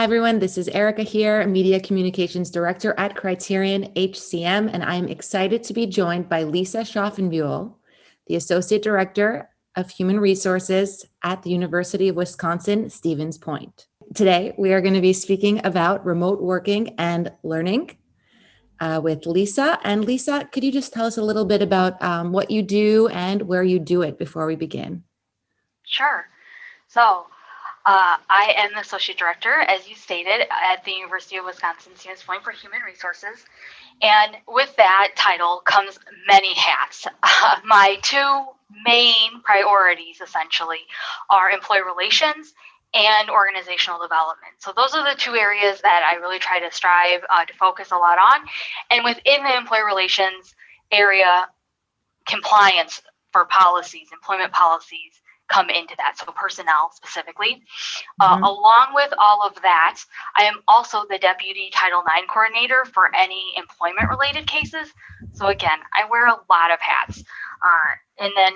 everyone. This is Erica here, Media Communications Director at Criterion HCM, and I'm excited to be joined by Lisa Schaufenbuel, the Associate Director of Human Resources at the University of Wisconsin-Stevens Point. Today, we are going to be speaking about remote working and learning with Lisa. And Lisa, could you just tell us a little bit about what you do and where you do it before we begin? Sure. So, I am the Associate Director, as you stated, at the University of Wisconsin-Stevens Point for Human Resources. And with that title comes many hats. My two main priorities, essentially, are employee relations and organizational development. So those are the two areas that I really try to strive to focus a lot on. And within the employee relations area, compliance for policies, employment policies, come into that, so personnel specifically. Along with all of that, I am also the Deputy Title IX Coordinator for any employment-related cases. So again, I wear a lot of hats. And then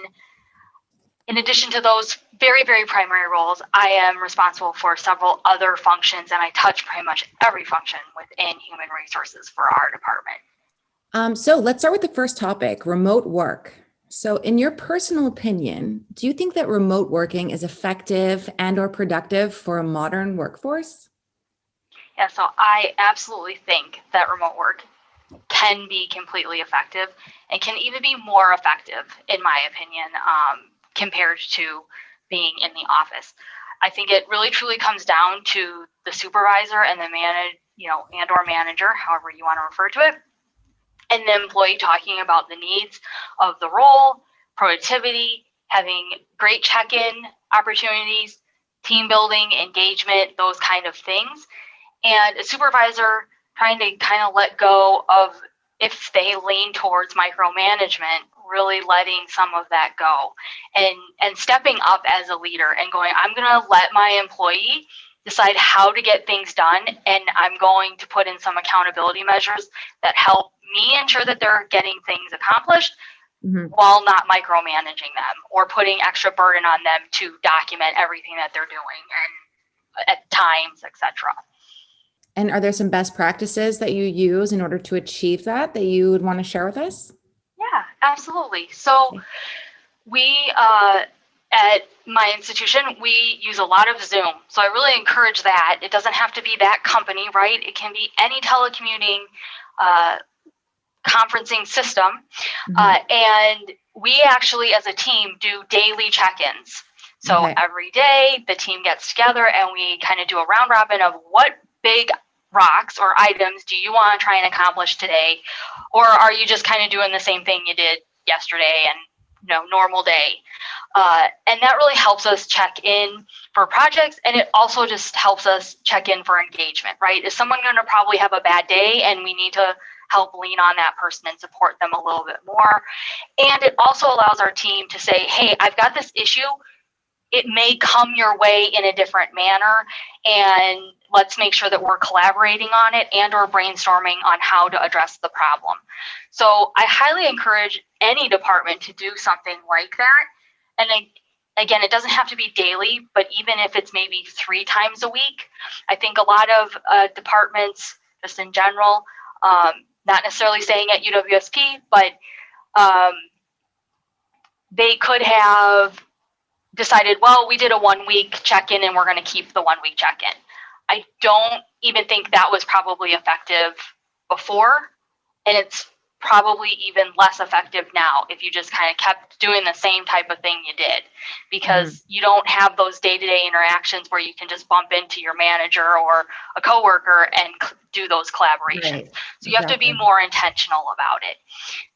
in addition to those very, very primary roles, I am responsible for several other functions, and I touch pretty much every function within human resources for our department. So let's start with the first topic, remote work. So in your personal opinion, do you think that remote working is effective and or productive for a modern workforce? Yeah, so I absolutely think that remote work can be completely effective and can even be more effective, in my opinion, compared to being in the office. I think it really truly comes down to the supervisor and the manager, however you want to refer to it, and the employee talking about the needs of the role, productivity, having great check-in opportunities, team building, engagement, those kind of things. And a supervisor trying to kind of let go of, if they lean towards micromanagement, really letting some of that go and stepping up as a leader and going, I'm going to let my employee decide how to get things done, and I'm going to put in some accountability measures that help me ensure that they're getting things accomplished while not micromanaging them or putting extra burden on them to document everything that they're doing and at times, etc. And are there some best practices that you use in order to achieve that you would want to share with us? Yeah, absolutely. So we, at my institution, we use a lot of Zoom. So I really encourage that. It doesn't have to be that company, right? It can be any telecommuting conferencing system. And we actually, as a team, do daily check-ins. So every day the team gets together and we kind of do a round robin of what big rocks or items do you want to try and accomplish today? Or are you just kind of doing the same thing you did yesterday and normal day? And that really helps us check in for projects, and it also just helps us check in for engagement, right? Is someone going to probably have a bad day and we need to help lean on that person and support them a little bit more? And it also allows our team to say, hey, I've got this issue. It may come your way in a different manner, and let's make sure that we're collaborating on it and or brainstorming on how to address the problem. So I highly encourage any department to do something like that. And again, it doesn't have to be daily, but even if it's maybe 3 times a week, I think a lot of departments, just in general, not necessarily saying at UWSP, but they could have decided, well, we did a 1-week check-in and we're going to keep the 1-week check-in. I don't even think that was probably effective before, and it's probably even less effective now if you just kind of kept doing the same type of thing you did, because you don't have those day-to-day interactions where you can just bump into your manager or a coworker and do those collaborations. So you have to be more intentional about it.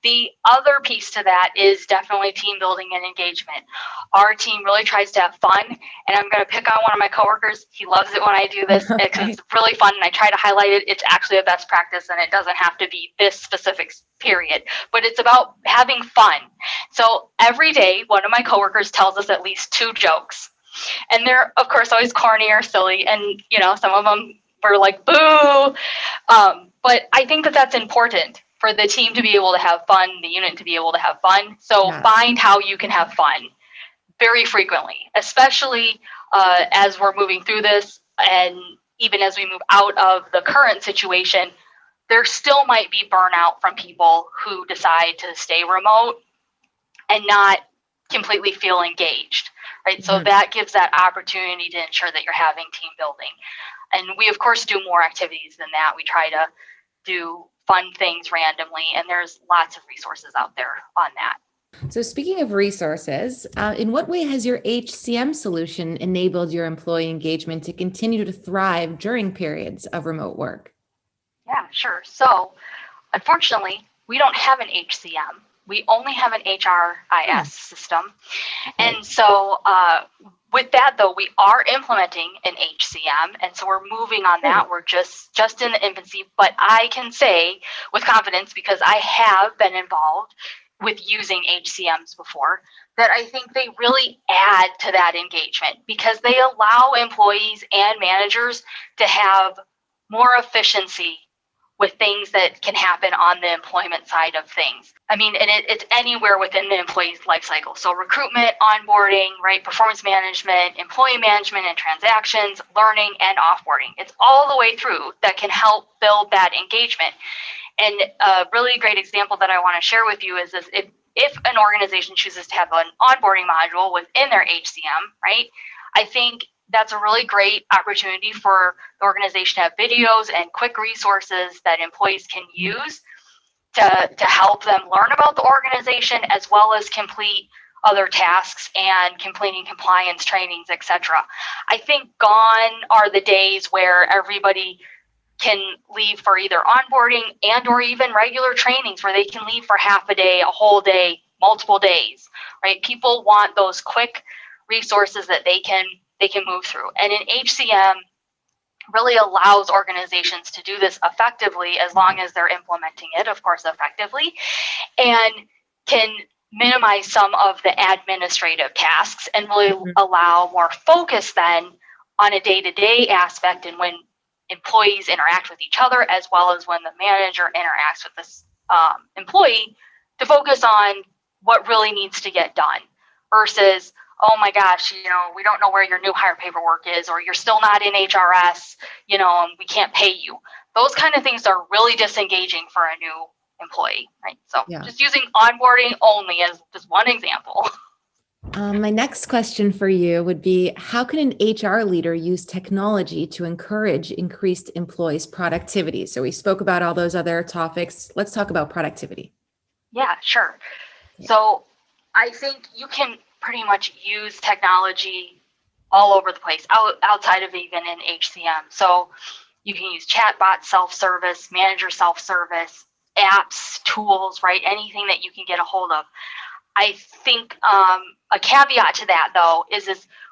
The other piece to that is definitely team building and engagement. Our team really tries to have fun, and I'm going to pick on one of my coworkers. He loves it when I do this because it's really fun, and I try to highlight it. It's actually a best practice, and it doesn't have to be this specific period, but it's about having fun. So every day, one of my coworkers tells us at least 2 jokes, and they're, of course, always corny or silly, and some of them were like, boo. But I think that that's important for the team to be able to have fun, the unit to be able to have fun. So find how you can have fun very frequently, especially as we're moving through this and even as we move out of the current situation, there still might be burnout from people who decide to stay remote and not completely feel engaged, right? So that gives that opportunity to ensure that you're having team building. And we, of course, do more activities than that. We try to do fun things randomly, and there's lots of resources out there on that. So speaking of resources, in what way has your HCM solution enabled your employee engagement to continue to thrive during periods of remote work? Yeah, sure. So unfortunately, we don't have an HCM. We only have an HRIS system. And so with that, though, we are implementing an HCM. And so we're moving on that. We're just in the infancy. But I can say with confidence, because I have been involved with using HCMs before, that I think they really add to that engagement because they allow employees and managers to have more efficiency with things that can happen on the employment side of things. I mean, and it's anywhere within the employee's life cycle. So recruitment, onboarding, right, performance management, employee management and transactions, learning, and offboarding. It's all the way through that can help build that engagement. And a really great example that I want to share with you is this, if an organization chooses to have an onboarding module within their HCM, right, I think that's a really great opportunity for the organization to have videos and quick resources that employees can use to help them learn about the organization, as well as complete other tasks and completing compliance trainings, etc. I think gone are the days where everybody can leave for either onboarding and or even regular trainings where they can leave for half a day, a whole day, multiple days, right? People want those quick resources that they can move through. And an HCM really allows organizations to do this effectively as long as they're implementing it, of course, effectively, and can minimize some of the administrative tasks and really allow more focus then on a day-to-day aspect and when employees interact with each other, as well as when the manager interacts with this employee, to focus on what really needs to get done versus, oh my gosh, we don't know where your new hire paperwork is, or you're still not in HRS, and we can't pay you. Those kind of things are really disengaging for a new employee, right? So just using onboarding only as just one example. My next question for you would be, how can an HR leader use technology to encourage increased employees' productivity? So we spoke about all those other topics. Let's talk about productivity. Yeah, sure. So I think you can pretty much use technology all over the place, outside of even in HCM. So you can use chatbot self-service, manager self-service, apps, tools, right? Anything that you can get a hold of. I think a caveat to that, though, is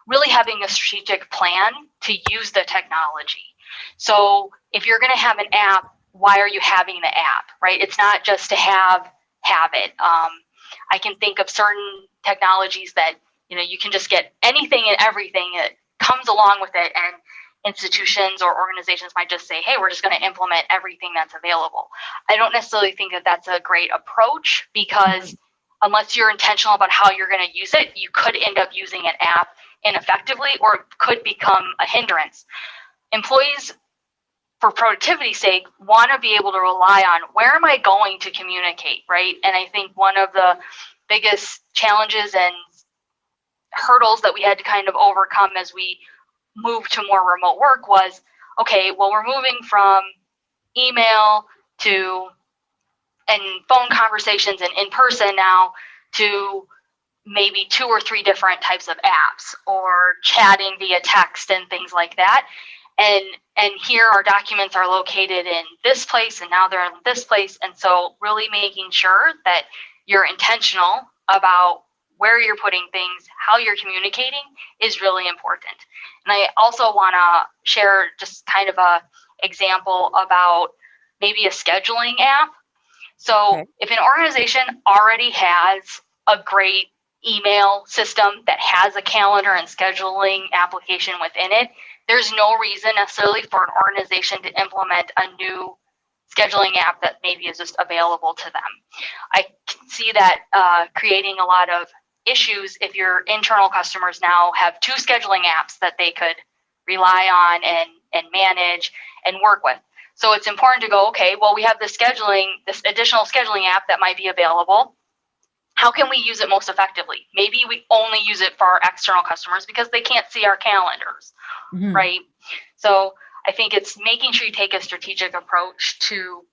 really having a strategic plan to use the technology. So if you're going to have an app, why are you having the app, right? It's not just to have it. I can think of certain technologies that, you can just get anything and everything that comes along with it, and institutions or organizations might just say, hey, we're just going to implement everything that's available. I don't necessarily think that that's a great approach, because unless you're intentional about how you're going to use it, you could end up using an app ineffectively, or it could become a hindrance. Employees, for productivity's sake, want to be able to rely on, where am I going to communicate, right? And I think one of the biggest challenges and hurdles that we had to kind of overcome as we moved to more remote work was, okay, well, we're moving from email and phone conversations and in person now to maybe 2 or 3 different types of apps, or chatting via text and things like that. And here our documents are located in this place, and now they're in this place. And so really making sure that you're intentional about where you're putting things, how you're communicating, is really important. And I also want to share just kind of a example about maybe a scheduling app. So if an organization already has a great email system that has a calendar and scheduling application within it, there's no reason necessarily for an organization to implement a new scheduling app that maybe is just available to them. I can see that creating a lot of issues if your internal customers now have 2 scheduling apps that they could rely on and manage and work with. So it's important to go, okay, well, we have this additional scheduling app that might be available. How can we use it most effectively? Maybe we only use it for our external customers because they can't see our calendars, right? So I think it's making sure you take a strategic approach to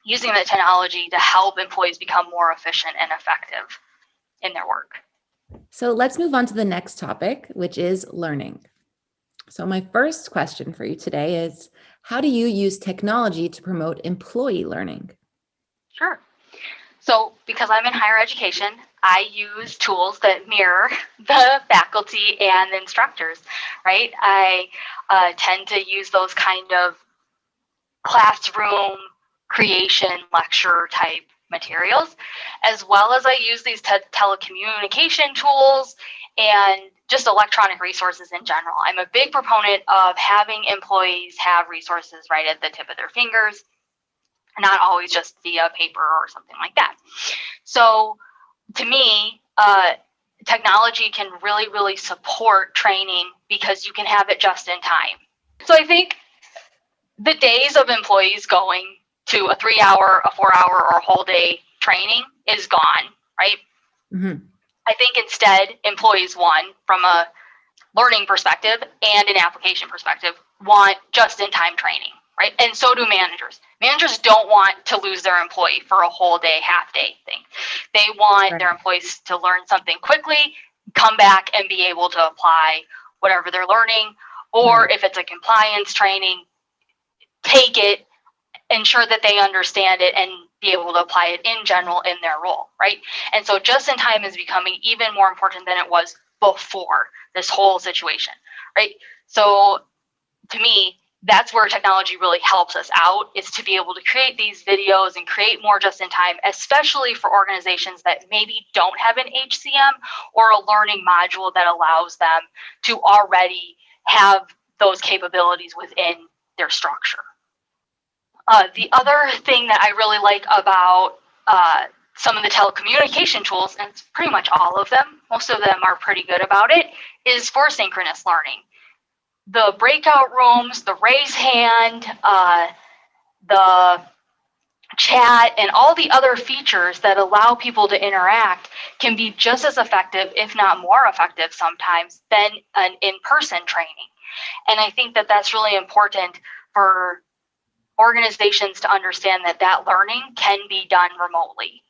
using the technology to help employees become more efficient and effective in their work. So let's move on to the next topic, which is learning. So my first question for you today is, how do you use technology to promote employee learning? Sure. So because I'm in higher education, I use tools that mirror the faculty and the instructors, right? I tend to use those kind of classroom creation lecture type materials, as well as I use these telecommunication tools and just electronic resources in general. I'm a big proponent of having employees have resources right at the tip of their fingers, not always just via paper or something like that. So to me, technology can really, really support training because you can have it just in time. So I think the days of employees going to a 3-hour, a 4-hour, or a whole day training is gone, right? Mm-hmm. I think instead employees, one, from a learning perspective and an application perspective, want just-in-time training, right? And so do managers. Managers don't want to lose their employee for a whole day, half day thing. They want their employees to learn something quickly, come back and be able to apply whatever they're learning, or if it's a compliance training, take it, ensure that they understand it, and be able to apply it in general in their role, right? And so just in time is becoming even more important than it was before this whole situation, right? So to me, that's where technology really helps us out, is to be able to create these videos and create more just in time, especially for organizations that maybe don't have an HCM or a learning module that allows them to already have those capabilities within their structure. The other thing that I really like about some of the telecommunication tools, and it's pretty much all of them, most of them are pretty good about it, is for synchronous learning. The breakout rooms, the raise hand, the chat, and all the other features that allow people to interact can be just as effective, if not more effective sometimes, than an in-person training. And I think that that's really important for organizations to understand that that learning can be done remotely,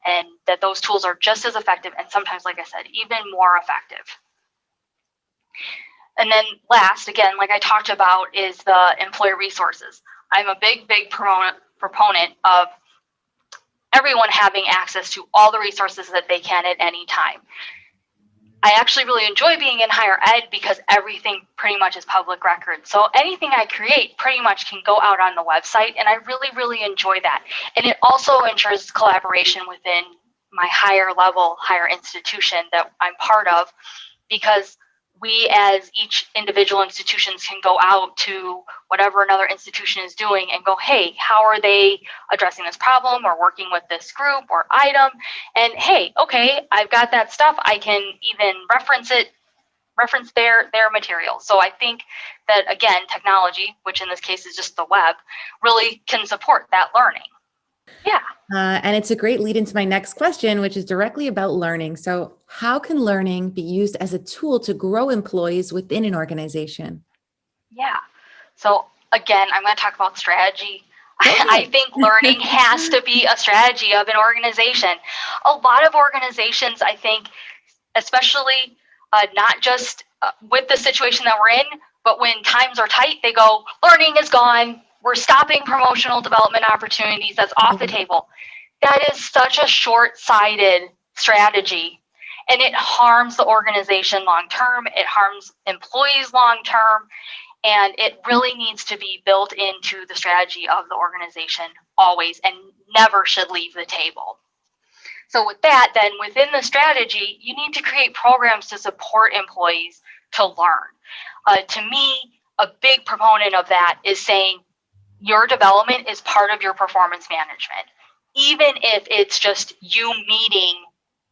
and that those tools are just as effective, and sometimes, like I said, even more effective. And then last, again, like I talked about, is the employee resources. I'm a big proponent of everyone having access to all the resources that they can at any time. I actually really enjoy being in higher ed because everything pretty much is public record. So anything I create pretty much can go out on the website, and I really, really enjoy that. And it also ensures collaboration within my higher institution that I'm part of, because we as each individual institutions can go out to whatever another institution is doing and go, hey, how are they addressing this problem or working with this group or item? And hey, okay, I've got that stuff. I can even reference their material. So I think that, again, technology, which in this case is just the web, really can support that learning. Yeah. And it's a great lead into my next question, which is directly about learning. So how can learning be used as a tool to grow employees within an organization? Yeah. So again, I'm going to talk about strategy. I think learning has to be a strategy of an organization. A lot of organizations, I think, especially not just with the situation that we're in, but when times are tight, they go, learning is gone. We're stopping promotional development opportunities. That's off the table. That is such a short-sighted strategy, and it harms the organization long-term. It harms employees long-term, and it really needs to be built into the strategy of the organization always, and never should leave the table. So with that, then within the strategy, you need to create programs to support employees to learn. To me, a big proponent of that is saying your development is part of your performance management. Even if it's just you meeting,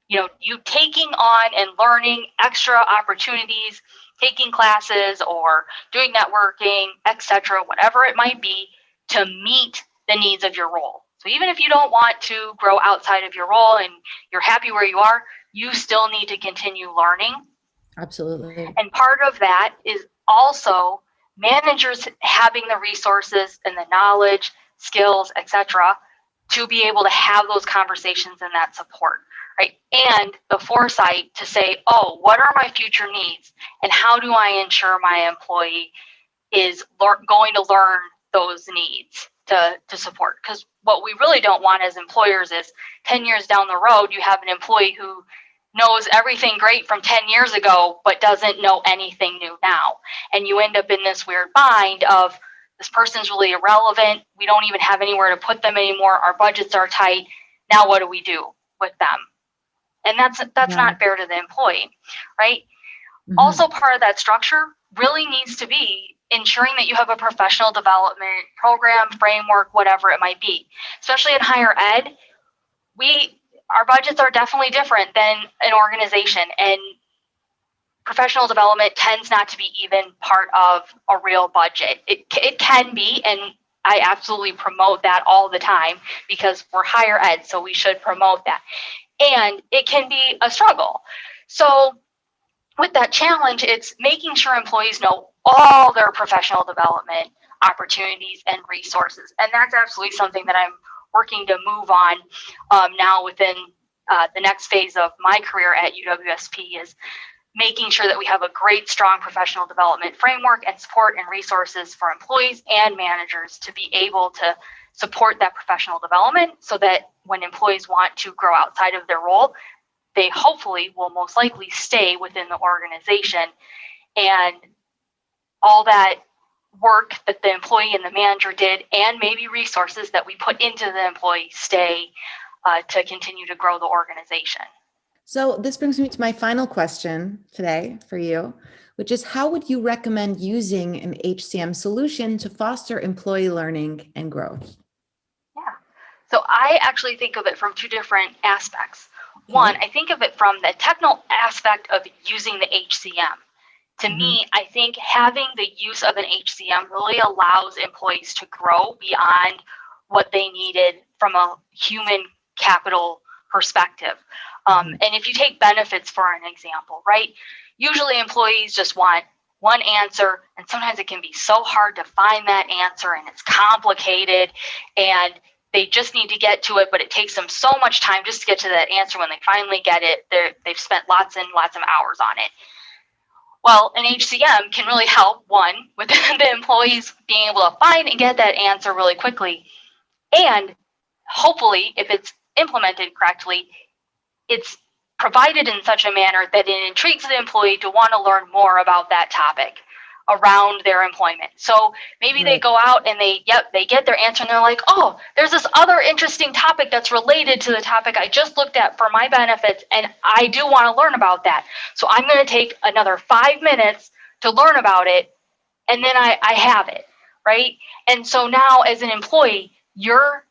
you taking on and learning extra opportunities taking classes or doing networking, etc., whatever it might be, to meet the needs of your role. So even if you don't want to grow outside of your role and you're happy where you are, you still need to continue learning. Absolutely. And part of that is also managers having the resources and the knowledge, skills, etc., to be able to have those conversations and that support, right? And the foresight to say, oh, what are my future needs? And how do I ensure my employee is going to learn those needs to support? Because what we really don't want as employers is 10 years down the road, you have an employee who knows everything great from 10 years ago, but doesn't know anything new now. And you end up in this weird bind of, this person's really irrelevant. We don't even have anywhere to put them anymore. Our budgets are tight. Now what do we do with them? And that's not fair to the employee, right? Mm-hmm. Also, part of that structure really needs to be ensuring that you have a professional development program, framework, whatever it might be. Especially in higher ed, our budgets are definitely different than an organization, and professional development tends not to be even part of a real budget. It can be, and I absolutely promote that all the time because we're higher ed, so we should promote that. And it can be a struggle. So with that challenge, it's making sure employees know all their professional development opportunities and resources. And that's absolutely something that I'm working to move on now within the next phase of my career at UWSP, is making sure that we have a great, strong professional development framework and support and resources for employees and managers to be able to support that professional development, so that when employees want to grow outside of their role, they hopefully will most likely stay within the organization. And all that work that the employee and the manager did, and maybe resources that we put into the employee, stay to continue to grow the organization. So this brings me to my final question today for you, which is, how would you recommend using an HCM solution to foster employee learning and growth? Yeah. So I actually think of it from two different aspects. Okay. One, I think of it from the technical aspect of using the HCM. To me, I think having the use of an HCM really allows employees to grow beyond what they needed from a human capital perspective. And if you take benefits for an example, right? Usually employees just want one answer, and sometimes it can be so hard to find that answer, and it's complicated, and they just need to get to it, but it takes them so much time just to get to that answer. When they finally get it, they've spent lots and lots of hours on it. Well, an HCM can really help, one, with the employees being able to find and get that answer really quickly. And hopefully, if it's implemented correctly, it's provided in such a manner that it intrigues the employee to want to learn more about that topic around their employment. So maybe they go out and they get their answer, and they're like, oh, there's this other interesting topic that's related to the topic I just looked at for my benefits, and I do want to learn about that. So I'm going to take another 5 minutes to learn about it, and then I have it, right? And so now as an employee, you're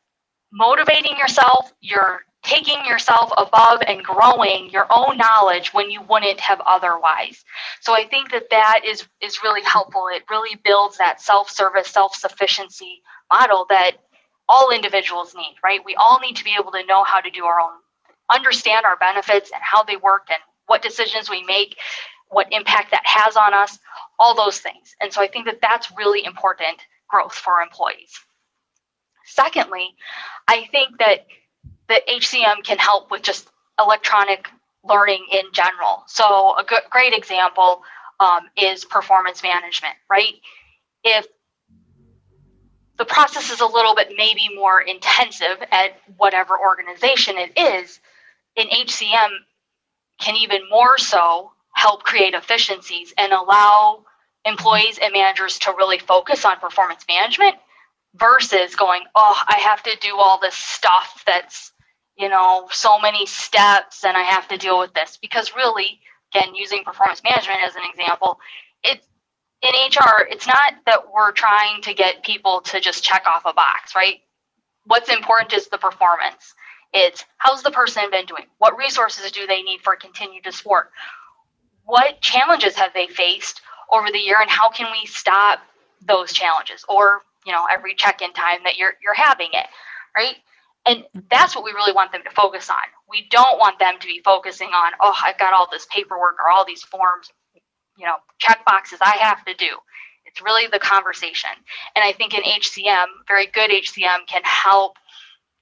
motivating yourself, you're taking yourself above and growing your own knowledge when you wouldn't have otherwise. So I think that is really helpful. It really builds that self-service, self-sufficiency model that all individuals need, right? We all need to be able to know how to do our own, understand our benefits and how they work and what decisions we make, what impact that has on us, all those things. And so I think that that's really important growth for employees. Secondly, I think that the HCM can help with just electronic learning in general. So a great example is performance management, right? If the process is a little bit maybe more intensive at whatever organization it is, an HCM can even more so help create efficiencies and allow employees and managers to really focus on performance management versus going, oh, I have to do all this stuff that's, so many steps, and I have to deal with this. Because really, again, using performance management as an example, in HR, it's not that we're trying to get people to just check off a box, right? What's important is the performance. It's how's the person been doing? What resources do they need for continued support? what challenges have they faced over the year and how can we stop those challenges, or every check-in time that you're having it, right? And that's what we really want them to focus on. We don't want them to be focusing on, oh, I've got all this paperwork or all these forms, check boxes I have to do. It's really the conversation. And I think an HCM, very good HCM, can help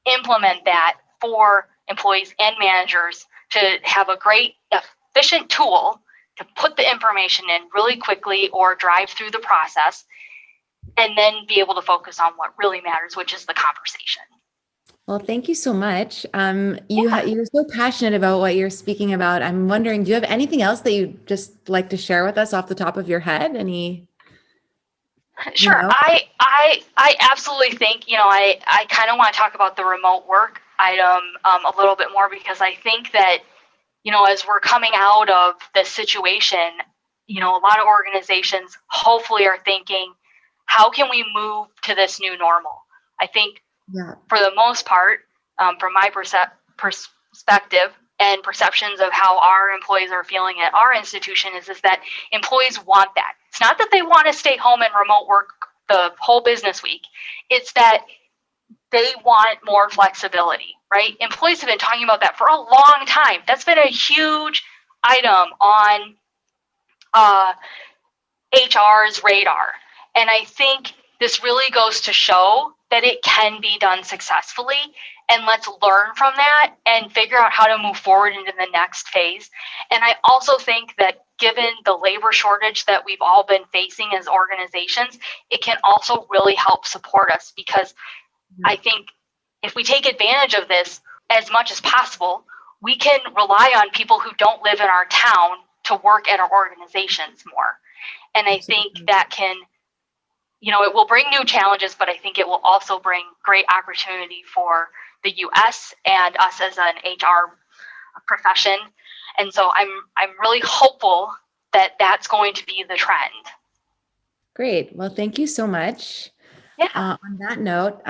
implement that for employees and managers to have a great, efficient tool to put the information in really quickly or drive through the process, and then be able to focus on what really matters, which is the conversation. Well, thank you so much. You're so passionate about what you're speaking about. I'm wondering, do you have anything else that you'd just like to share with us off the top of your head? Sure. I absolutely think, I kind of want to talk about the remote work item a little bit more, because I think that, as we're coming out of this situation, a lot of organizations hopefully are thinking, how can we move to this new normal? I think for the most part, from my perspective and perceptions of how our employees are feeling at our institution is that employees want that. It's not that they want to stay home and remote work the whole business week. It's that they want more flexibility, right? Employees have been talking about that for a long time. That's been a huge item on HR's radar. And I think this really goes to show that it can be done successfully. And let's learn from that and figure out how to move forward into the next phase. And I also think that given the labor shortage that we've all been facing as organizations, it can also really help support us, because I think if we take advantage of this as much as possible, we can rely on people who don't live in our town to work at our organizations more. And I think that can, it will bring new challenges, but I think it will also bring great opportunity for the US and us as an HR profession. And so I'm really hopeful that that's going to be the trend. Great. Well, thank you so much. Yeah. On that note,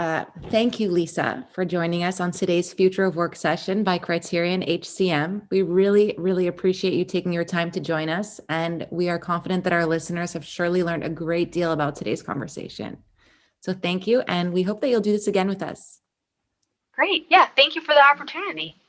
thank you, Lisa, for joining us on today's Future of Work session by Criterion HCM. We really, really appreciate you taking your time to join us, and we are confident that our listeners have surely learned a great deal about today's conversation. So thank you, and we hope that you'll do this again with us. Great. Yeah, thank you for the opportunity.